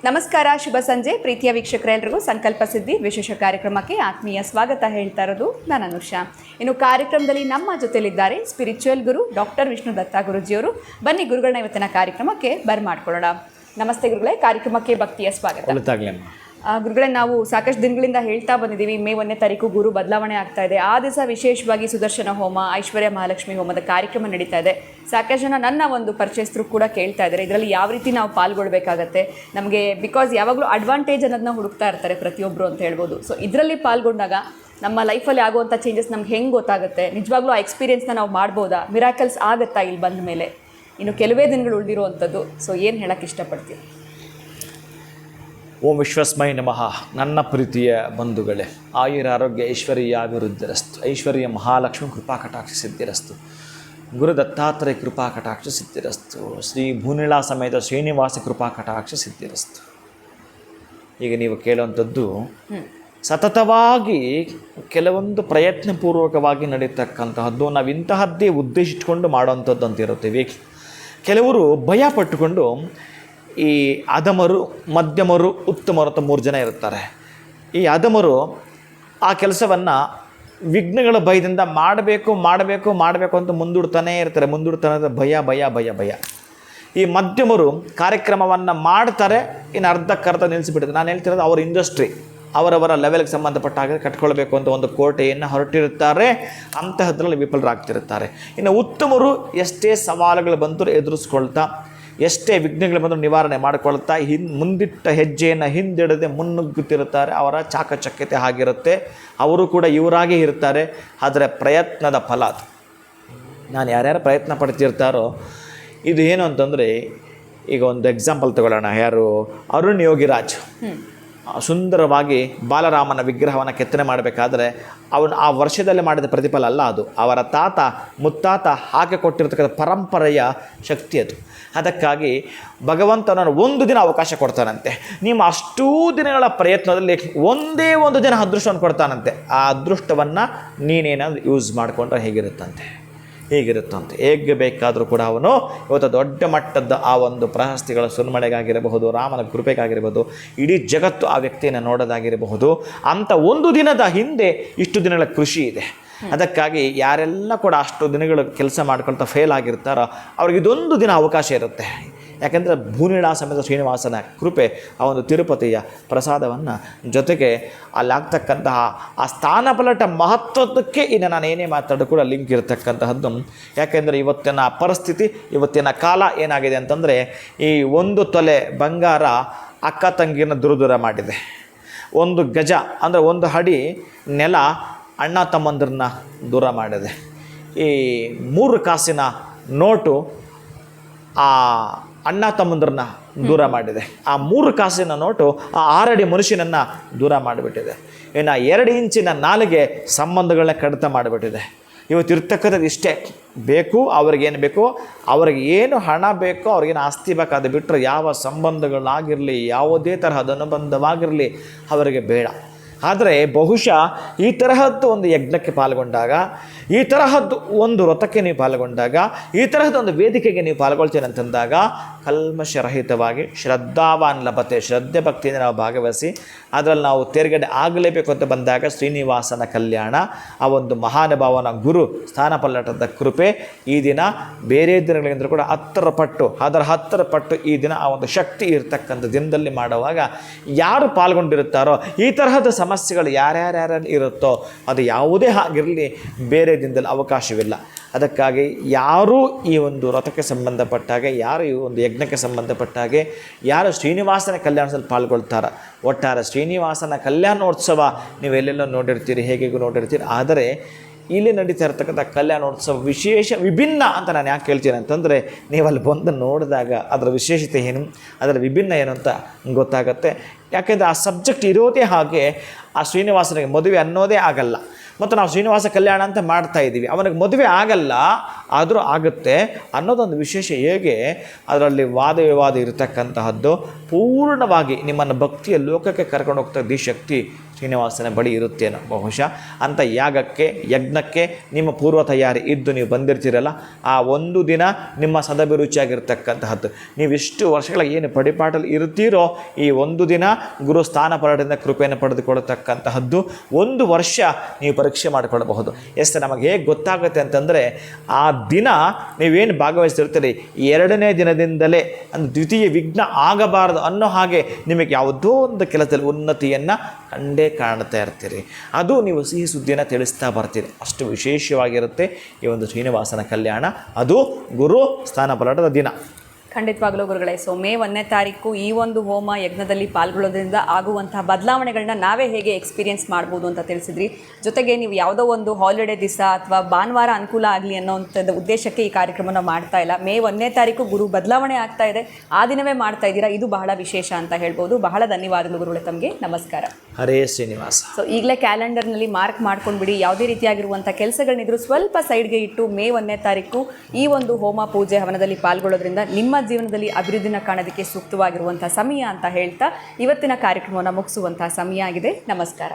ನಮಸ್ಕಾರ, ಶುಭ ಸಂಜೆ ಪ್ರೀತಿಯ ವೀಕ್ಷಕರೆಲ್ಲರಿಗೂ ಸಂಕಲ್ಪ ಸಿದ್ಧಿ ವಿಶೇಷ ಕಾರ್ಯಕ್ರಮಕ್ಕೆ ಆತ್ಮೀಯ ಸ್ವಾಗತ ಹೇಳ್ತಾ ಇರೋದು ನಾನು ಅನುಷಾ. ಇನ್ನು ಕಾರ್ಯಕ್ರಮದಲ್ಲಿ ನಮ್ಮ ಜೊತೆಲಿದ್ದಾರೆ ಸ್ಪಿರಿಚುವಲ್ ಗುರು ಡಾಕ್ಟರ್ ವಿಷ್ಣು ದತ್ತ ಗುರುಜಿಯವರು. ಬನ್ನಿ ಗುರುಗಳನ್ನ ಇವತ್ತಿನ ಕಾರ್ಯಕ್ರಮಕ್ಕೆ ಬರ್ಮಾಡ್ಕೊಳ್ಳೋಣ. ನಮಸ್ತೆ ಗುರುಗಳೇ, ಕಾರ್ಯಕ್ರಮಕ್ಕೆ ಭಕ್ತಿಯ ಸ್ವಾಗತ. ಗುರುಗಳೇ, ನಾವು ಸಾಕಷ್ಟು ದಿನಗಳಿಂದ ಹೇಳ್ತಾ ಬಂದಿದ್ದೀವಿ, ಮೇ 1ನೇ ತಾರೀಕು ಗುರು ಬದಲಾವಣೆ ಆಗ್ತಾ ಇದೆ. ಆ ದಿವಸ ವಿಶೇಷವಾಗಿ ಸುದರ್ಶನ ಹೋಮ, ಐಶ್ವರ್ಯ ಮಹಾಲಕ್ಷ್ಮಿ ಹೋಮದ ಕಾರ್ಯಕ್ರಮ ನಡೀತಾ ಇದೆ. ಸಾಕಷ್ಟು ಜನ ನನ್ನ ಒಂದು ಪರಿಚಯಸ್ಥರು ಕೂಡ ಕೇಳ್ತಾ ಇದ್ದಾರೆ, ಇದರಲ್ಲಿ ಯಾವ ರೀತಿ ನಾವು ಪಾಲ್ಗೊಳ್ಬೇಕಾಗತ್ತೆ ನಮಗೆ, ಬಿಕಾಸ್ ಯಾವಾಗಲೂ ಅಡ್ವಾಂಟೇಜ್ ಅನ್ನೋದನ್ನ ಹುಡುಕ್ತಾ ಇರ್ತಾರೆ ಪ್ರತಿಯೊಬ್ಬರು ಅಂತ ಹೇಳ್ಬೋದು. ಸೊ ಇದರಲ್ಲಿ ಪಾಲ್ಗೊಂಡಾಗ ನಮ್ಮ ಲೈಫಲ್ಲಿ ಆಗುವಂಥ ಚೇಂಜಸ್ ನಮ್ಗೆ ಹೆಂಗೆ ಗೊತ್ತಾಗುತ್ತೆ, ನಿಜವಾಗ್ಲೂ ಆ ಎಕ್ಸ್ಪೀರಿಯನ್ಸ್ನ ನಾವು ಮಾಡ್ಬೋದಾ, ಮಿರಾಕಲ್ಸ್ ಆಗುತ್ತಾ ಇಲ್ಲಿ ಬಂದ ಮೇಲೆ? ಇನ್ನು ಕೆಲವೇ ದಿನಗಳು ಉಳಿದಿರುವಂಥದ್ದು. ಸೊ ಏನು ಹೇಳೋಕ್ಕೆ ಇಷ್ಟಪಡ್ತೀವಿ? ಓಂ ವಿಶ್ವಸ್ಮೈ ನಮಃ. ನನ್ನ ಪ್ರೀತಿಯ ಬಂಧುಗಳೇ, ಆಯುರ ಆರೋಗ್ಯ ಐಶ್ವರ್ಯ ಅಭಿವೃದ್ಧಿರಸ್ತು. ಐಶ್ವರ್ಯ ಮಹಾಲಕ್ಷ್ಮಿ ಕೃಪಾ ಕಟಾಕ್ಷ ಸಿದ್ಧಿರಸ್ತು. ಗುರು ದತ್ತಾತ್ರೇಯ ಕೃಪಾ ಕಟಾಕ್ಷ ಸಿದ್ಧಿರಸ್ತು. ಶ್ರೀ ಭೂನಿಳಾ ಸಮೇತ ಶ್ರೀನಿವಾಸ ಕೃಪಾ ಕಟಾಕ್ಷ ಸಿದ್ಧಿರಸ್ತು. ಈಗ ನೀವು ಕೇಳುವಂಥದ್ದು ಸತತವಾಗಿ ಕೆಲವೊಂದು ಪ್ರಯತ್ನಪೂರ್ವಕವಾಗಿ ನಡೀತಕ್ಕಂತಹದ್ದು. ನಾವು ಇಂತಹದ್ದೇ ಉದ್ದೇಶ ಇಟ್ಕೊಂಡು ಮಾಡುವಂಥದ್ದು ಅಂತ ಇರುತ್ತೇವೆ. ಕೆಲವರು ಭಯ ಪಟ್ಟುಕೊಂಡು ಈ ಅಧಮರು, ಮಧ್ಯಮರು, ಉತ್ತಮರು ಅಂತ 3 ಜನ ಇರ್ತಾರೆ. ಈ ಅಧಮರು ಆ ಕೆಲಸವನ್ನು ವಿಘ್ನಗಳ ಭಯದಿಂದ ಮಾಡಬೇಕು ಅಂತ ಮುಂದೂಡ್ತಾನೇ ಇರ್ತಾರೆ. ಮುಂದೂಡ್ತಾನೆ ಭಯ. ಈ ಮಧ್ಯಮರು ಕಾರ್ಯಕ್ರಮವನ್ನು ಮಾಡ್ತಾರೆ, ಇನ್ನು ಅರ್ಧಕ್ಕರ್ಧ ನಿಲ್ಲಿಸಿಬಿಡ್ತಾರೆ. ನಾನು ಹೇಳ್ತಿರೋದು ಅವರ ಇಂಡಸ್ಟ್ರಿ, ಅವರವರ ಲೆವೆಲ್ಗೆ ಸಂಬಂಧಪಟ್ಟ ಹಾಗೆ ಕಟ್ಕೊಳ್ಬೇಕು ಅಂತ ಒಂದು ಕೋಟೆಯನ್ನು ಹೊರಟಿರುತ್ತಾರೆ. ಅಂತಹದ್ರಲ್ಲಿ ವಿಫಲರಾಗ್ತಿರ್ತಾರೆ. ಇನ್ನು ಉತ್ತಮರು ಎಷ್ಟೇ ಸವಾಲುಗಳು ಬಂದರೂ ಎದುರಿಸ್ಕೊಳ್ತಾ, ಎಷ್ಟೇ ವಿಘ್ನಗಳು ಬಂದರೂ ನಿವಾರಣೆ ಮಾಡಿಕೊಳ್ತಾ ಮುಂದಿಟ್ಟ ಹೆಜ್ಜೆಯನ್ನು ಹಿಂದಿಡದೆ ಮುನ್ನುಗ್ಗುತ್ತಿರುತ್ತಾರೆ. ಅವರ ಚಾಕಚಕ್ಯತೆ ಆಗಿರುತ್ತೆ. ಅವರು ಕೂಡ ಇವರಾಗೇ ಇರ್ತಾರೆ. ಆದರೆ ಪ್ರಯತ್ನದ ಫಲ ಅದು. ನಾನು ಯಾರ್ಯಾರು ಪ್ರಯತ್ನ ಪಡ್ತಿರ್ತಾರೋ, ಇದು ಏನು ಅಂತಂದರೆ, ಈಗ ಒಂದು ಎಕ್ಸಾಂಪಲ್ ತಗೊಳ್ಳೋಣ. ಯಾರು? ಅರುಣ್ ಯೋಗಿರಾಜ್ ಸುಂದರವಾಗಿ ಬಾಲರಾಮನ ವಿಗ್ರಹವನ್ನು ಕೆತ್ತನೆ ಮಾಡಬೇಕಾದ್ರೆ ಅವನು ಆ ವರ್ಷದಲ್ಲೇ ಮಾಡಿದ ಪ್ರತಿಫಲ ಅಲ್ಲ, ಅದು ಅವರ ತಾತ ಮುತ್ತಾತ ಹಾಕಿ ಕೊಟ್ಟಿರ್ತಕ್ಕಂಥ ಪರಂಪರೆಯ ಶಕ್ತಿ ಅದು. ಅದಕ್ಕಾಗಿ ಭಗವಂತನನ್ನು ಒಂದು ದಿನ ಅವಕಾಶ ಕೊಡ್ತಾನಂತೆ. ನಿಮ್ಮ ಅಷ್ಟೂ ದಿನಗಳ ಪ್ರಯತ್ನದಲ್ಲಿ ಒಂದೇ ಒಂದು ದಿನ ಅದೃಷ್ಟವನ್ನು ಕೊಡ್ತಾನಂತೆ. ಆ ಅದೃಷ್ಟವನ್ನು ನೀನೇನಾದರೂ ಯೂಸ್ ಮಾಡಿಕೊಂಡ್ರೆ ಹೇಗಿರುತ್ತಂತೆ. ಹೇಗೆ ಬೇಕಾದರೂ ಕೂಡ ಅವನು ಇವತ್ತು ದೊಡ್ಡ ಮಟ್ಟದ ಆ ಒಂದು ಪ್ರಶಸ್ತಿಗಳ ಸುನ್ಮಳೆಗಾಗಿರಬಹುದು, ರಾಮನ ಕೃಪೆಗಾಗಿರಬಹುದು, ಇಡೀ ಜಗತ್ತು ಆ ವ್ಯಕ್ತಿಯನ್ನು ನೋಡೋದಾಗಿರಬಹುದು. ಅಂಥ ಒಂದು ದಿನದ ಹಿಂದೆ ಇಷ್ಟು ದಿನಗಳ ಕೃಷಿ ಇದೆ. ಅದಕ್ಕಾಗಿ ಯಾರೆಲ್ಲ ಕೂಡ ಅಷ್ಟು ದಿನಗಳು ಕೆಲಸ ಮಾಡ್ಕೊಳ್ತಾ ಫೇಲ್ ಆಗಿರ್ತಾರೋ ಅವ್ರಿಗೆ ಇದೊಂದು ದಿನ ಅವಕಾಶ ಇರುತ್ತೆ. ಯಾಕೆಂದರೆ ಭೂನಿಳಾ ಸಮೇತ ಶ್ರೀನಿವಾಸನ ಕೃಪೆ, ಆ ಒಂದು ತಿರುಪತಿಯ ಪ್ರಸಾದವನ್ನು, ಜೊತೆಗೆ ಅಲ್ಲಾಗ್ತಕ್ಕಂತಹ ಆ ಸ್ಥಾನಪಲಟ ಮಹತ್ವಕ್ಕೆ ಇನ್ನು ನಾನು ಏನೇ ಮಾತಾಡೋ ಕೂಡ ಲಿಂಕ್ ಇರತಕ್ಕಂತಹದ್ದು. ಯಾಕೆಂದರೆ ಇವತ್ತಿನ ಪರಿಸ್ಥಿತಿ, ಇವತ್ತಿನ ಕಾಲ ಏನಾಗಿದೆ ಅಂತಂದರೆ, ಈ 1 ತೊಲೆ ಬಂಗಾರ ಅಕ್ಕ ತಂಗಿನ ದೂರ ಮಾಡಿದೆ. 1 ಗಜ ಅಂದರೆ 1 ಅಡಿ ನೆಲ ಅಣ್ಣ ತಮ್ಮಂದ್ರನ್ನ ದೂರ ಮಾಡಿದೆ. ಈ 3 ಕಾಸಿನ ನೋಟು ಆ ಅಣ್ಣ ತಮ್ಮಂದ್ರನ್ನ ದೂರ ಮಾಡಿದೆ. ಆ 3 ಕಾಸಿನ ನೋಟು ಆ 6 ಅಡಿ ಮನುಷ್ಯನನ್ನು ದೂರ ಮಾಡಿಬಿಟ್ಟಿದೆ. ಇನ್ನು 2 ಇಂಚಿನ ನಾಲಿಗೆ ಸಂಬಂಧಗಳನ್ನ ಕಡಿತ ಮಾಡಿಬಿಟ್ಟಿದೆ. ಇವತ್ತು ಇರ್ತಕ್ಕಂಥದ್ದು ಇಷ್ಟೇ ಬೇಕು, ಅವ್ರಿಗೇನು ಬೇಕೋ, ಅವ್ರಿಗೆ ಏನು ಹಣ ಬೇಕೋ, ಅವ್ರಿಗೇನು ಆಸ್ತಿ ಬೇಕು, ಅದು ಬಿಟ್ಟರೆ ಯಾವ ಸಂಬಂಧಗಳಾಗಿರಲಿ, ಯಾವುದೇ ತರಹದ ಅನುಬಂಧವಾಗಿರಲಿ ಅವರಿಗೆ ಬೇಡ. ಆದರೆ ಬಹುಶಃ ಈ ತರಹದ್ದು ಒಂದು ಯಜ್ಞಕ್ಕೆ ಪಾಲ್ಗೊಂಡಾಗ, ಈ ತರಹದ್ದು ಒಂದು ವ್ರತಕ್ಕೆ ನೀವು ಪಾಲ್ಗೊಂಡಾಗ, ಈ ತರಹದ ಒಂದು ವೇದಿಕೆಗೆ ನೀವು ಪಾಲ್ಗೊಳ್ತೀನಿ ಅಂತಂದಾಗ ಕಲ್ಮಶರಹಿತವಾಗಿ ಶ್ರದ್ಧಾವಾನ್ ಲಭತೆ, ಶ್ರದ್ಧೆ ಭಕ್ತಿಯಿಂದ ನಾವು ಭಾಗವಹಿಸಿ ಅದರಲ್ಲಿ ನಾವು ತೇರ್ಗಡೆ ಆಗಲೇಬೇಕು ಅಂತ ಬಂದಾಗ ಶ್ರೀನಿವಾಸನ ಕಲ್ಯಾಣ, ಆ ಒಂದು ಮಹಾನುಭಾವನ ಗುರು ಸ್ಥಾನಪಲ್ಲಟದ ಕೃಪೆ ಈ ದಿನ ಬೇರೆ ದಿನಗಳಿಂದ ಕೂಡ 10 ಪಟ್ಟು, ಅದರ 10 ಪಟ್ಟು ಈ ದಿನ ಆ ಒಂದು ಶಕ್ತಿ ಇರತಕ್ಕಂಥ ದಿನದಲ್ಲಿ ಮಾಡುವಾಗ ಯಾರು ಪಾಲ್ಗೊಂಡಿರುತ್ತಾರೋ, ಈ ತರಹದ ಸಮಸ್ಯೆಗಳು ಯಾರ್ಯಾರು ಇರುತ್ತೋ ಅದು ಯಾವುದೇ ಆಗಿರಲಿ ಬೇರೆ ದಿನದಲ್ಲಿ ಅವಕಾಶವಿಲ್ಲ. ಅದಕ್ಕಾಗಿ ಯಾರೂ ಈ ಒಂದು ವ್ರತಕ್ಕೆ ಸಂಬಂಧಪಟ್ಟಾಗೆ, ಯಾರು ಈ ಒಂದು ಯಜ್ಞಕ್ಕೆ ಸಂಬಂಧಪಟ್ಟಾಗೆ, ಯಾರು ಶ್ರೀನಿವಾಸನ ಕಲ್ಯಾಣದಲ್ಲಿ ಪಾಲ್ಗೊಳ್ತಾರೋ, ಒಟ್ಟಾರೆ ಶ್ರೀನಿವಾಸನ ಕಲ್ಯಾಣೋತ್ಸವ ನೀವೆಲ್ಲೆಲ್ಲೋ ನೋಡಿರ್ತೀರಿ, ಹೇಗೆಗೂ ನೋಡಿರ್ತೀರಿ. ಆದರೆ ಇಲ್ಲಿ ನಡೀತಾ ಇರ್ತಕ್ಕಂಥ ಕಲ್ಯಾಣೋತ್ಸವ ವಿಶೇಷ, ವಿಭಿನ್ನ ಅಂತ ನಾನು ಯಾಕೆ ಹೇಳ್ತೀನಿ ಅಂತಂದರೆ, ನೀವು ಅಲ್ಲಿ ಬಂದು ನೋಡಿದಾಗ ಅದರ ವಿಶೇಷತೆ ಏನು, ಅದರ ವಿಭಿನ್ನ ಏನು ಅಂತ ಗೊತ್ತಾಗುತ್ತೆ. ಯಾಕೆಂದರೆ ಆ ಸಬ್ಜೆಕ್ಟ್ ಇರೋದೇ ಹಾಗೆ. ಆ ಶ್ರೀನಿವಾಸನಿಗೆ ಮದುವೆ ಅನ್ನೋದೇ ಆಗಲ್ಲ, ಮತ್ತು ನಾವು ಶ್ರೀನಿವಾಸ ಕಲ್ಯಾಣ ಅಂತ ಮಾಡ್ತಾ ಇದ್ದೀವಿ. ಅವನಿಗೆ ಮದುವೆ ಆಗಲ್ಲ, ಆದರೂ ಆಗುತ್ತೆ ಅನ್ನೋದೊಂದು ವಿಶೇಷ. ಹೇಗೆ ಅದರಲ್ಲಿ ವಾದ ವಿವಾದ ಇರತಕ್ಕಂತಹದ್ದು ಪೂರ್ಣವಾಗಿ ನಿಮ್ಮನ್ನು ಭಕ್ತಿಯ ಲೋಕಕ್ಕೆ ಕರ್ಕೊಂಡು ಹೋಗ್ತಾ ಶಕ್ತಿ ಶ್ರೀನಿವಾಸನ ಬಳಿ ಇರುತ್ತೇನೋ ಬಹುಶಃ. ಅಂಥ ಯಜ್ಞಕ್ಕೆ ನಿಮ್ಮ ಪೂರ್ವ ತಯಾರಿ ಇದ್ದು ನೀವು ಬಂದಿರ್ತೀರಲ್ಲ, ಆ ಒಂದು ದಿನ ನಿಮ್ಮ ಸದಭಿರುಚಿಯಾಗಿರ್ತಕ್ಕಂತಹದ್ದು. ನೀವು ಇಷ್ಟು ವರ್ಷಗಳ ಏನು ಪಡಿಪಾಟಲ್ಲಿ ಇರ್ತೀರೋ ಈ ಒಂದು ದಿನ ಗುರು ಸ್ಥಾನಪರದಿಂದ ಕೃಪೆಯನ್ನು ಪಡೆದುಕೊಳ್ಳತಕ್ಕಂತಹದ್ದು. ಒಂದು ವರ್ಷ ನೀವು ಪರೀಕ್ಷೆ ಮಾಡಿಕೊಳ್ಳಬಹುದು. ನಮಗೆ ಹೇಗೆ ಗೊತ್ತಾಗುತ್ತೆ ಅಂತಂದರೆ, ಆ ದಿನ ನೀವೇನು ಭಾಗವಹಿಸ್ತಿರ್ತೀರಿ, ಎರಡನೇ ದಿನದಿಂದಲೇ ಅಂದರೆ ದ್ವಿತೀಯ ವಿಘ್ನ ಆಗಬಾರದು ಅನ್ನೋ ಹಾಗೆ ನಿಮಗೆ ಯಾವುದೋ ಒಂದು ಕೆಲಸದಲ್ಲಿ ಉನ್ನತಿಯನ್ನು ಕಂಡೇ ಕಾಣ್ತಾ ಇರ್ತೀರಿ. ಅದು ನೀವು ಸಿಹಿ ಸುದ್ದಿಯನ್ನು ತಿಳಿಸ್ತಾ ಬರ್ತೀರಿ. ಅಷ್ಟು ವಿಶೇಷವಾಗಿರುತ್ತೆ ಈ ಒಂದು ಶ್ರೀನಿವಾಸನ ಕಲ್ಯಾಣ. ಅದು ಗುರು ಸ್ಥಾನಪಲ್ಲಟದ ದಿನ. ಖಂಡಿತವಾಗಲೂ ಗುರುಗಳೇ. ಸೊ ಮೇ 1ನೇ ತಾರೀಕು ಈ ಒಂದು ಹೋಮ ಯಜ್ಞದಲ್ಲಿ ಪಾಲ್ಗೊಳ್ಳೋದ್ರಿಂದ ಆಗುವಂತಹ ಬದಲಾವಣೆಗಳನ್ನ ನಾವೇ ಹೇಗೆ ಎಕ್ಸ್ಪೀರಿಯೆನ್ಸ್ ಮಾಡ್ಬೋದು ಅಂತ ತಿಳಿಸಿದ್ರಿ. ಜೊತೆಗೆ ನೀವು ಯಾವುದೋ ಒಂದು ಹಾಲಿಡೇ ದಿವಸ ಅಥವಾ ಭಾನುವಾರ ಅನುಕೂಲ ಆಗಲಿ ಅನ್ನೋಂಥದ್ದು ಉದ್ದೇಶಕ್ಕೆ ಈ ಕಾರ್ಯಕ್ರಮನ ಮಾಡ್ತಾ ಇಲ್ಲ. ಮೇ 1ನೇ ತಾರೀಕು ಗುರು ಬದಲಾವಣೆ ಆಗ್ತಾ ಇದೆ, ಆ ದಿನವೇ ಮಾಡ್ತಾ ಇದ್ದೀರಾ. ಇದು ಬಹಳ ವಿಶೇಷ ಅಂತ ಹೇಳ್ಬೋದು. ಬಹಳ ಧನ್ಯವಾದಗಳು ಗುರುಗಳೇ, ತಮಗೆ ನಮಸ್ಕಾರ. ಹರೇ ಶ್ರೀನಿವಾಸ. ಸೊ ಈಗಲೇ ಕ್ಯಾಲೆಂಡರ್ನಲ್ಲಿ ಮಾರ್ಕ್ ಮಾಡ್ಕೊಂಡ್ಬಿಡಿ. ಯಾವುದೇ ರೀತಿಯಾಗಿರುವಂಥ ಕೆಲಸಗಳನ್ನಿದ್ರು ಸ್ವಲ್ಪ ಸೈಡ್ಗೆ ಇಟ್ಟು ಮೇ 1ನೇ ತಾರೀಕು ಈ ಒಂದು ಹೋಮ ಪೂಜೆ ಹವನದಲ್ಲಿ ಪಾಲ್ಗೊಳ್ಳೋದ್ರಿಂದ ನಿಮ್ಮ ಜೀವನದಲ್ಲಿ ಅಭಿವೃದ್ಧಿನ ಕಾಣೋದಕ್ಕೆ ಸೂಕ್ತವಾಗಿರುವಂಥ ಸಮಯ ಅಂತ ಹೇಳ್ತಾ ಇವತ್ತಿನ ಕಾರ್ಯಕ್ರಮವನ್ನು ಮುಗಿಸುವಂಥ ಸಮಯ ಆಗಿದೆ. ನಮಸ್ಕಾರ.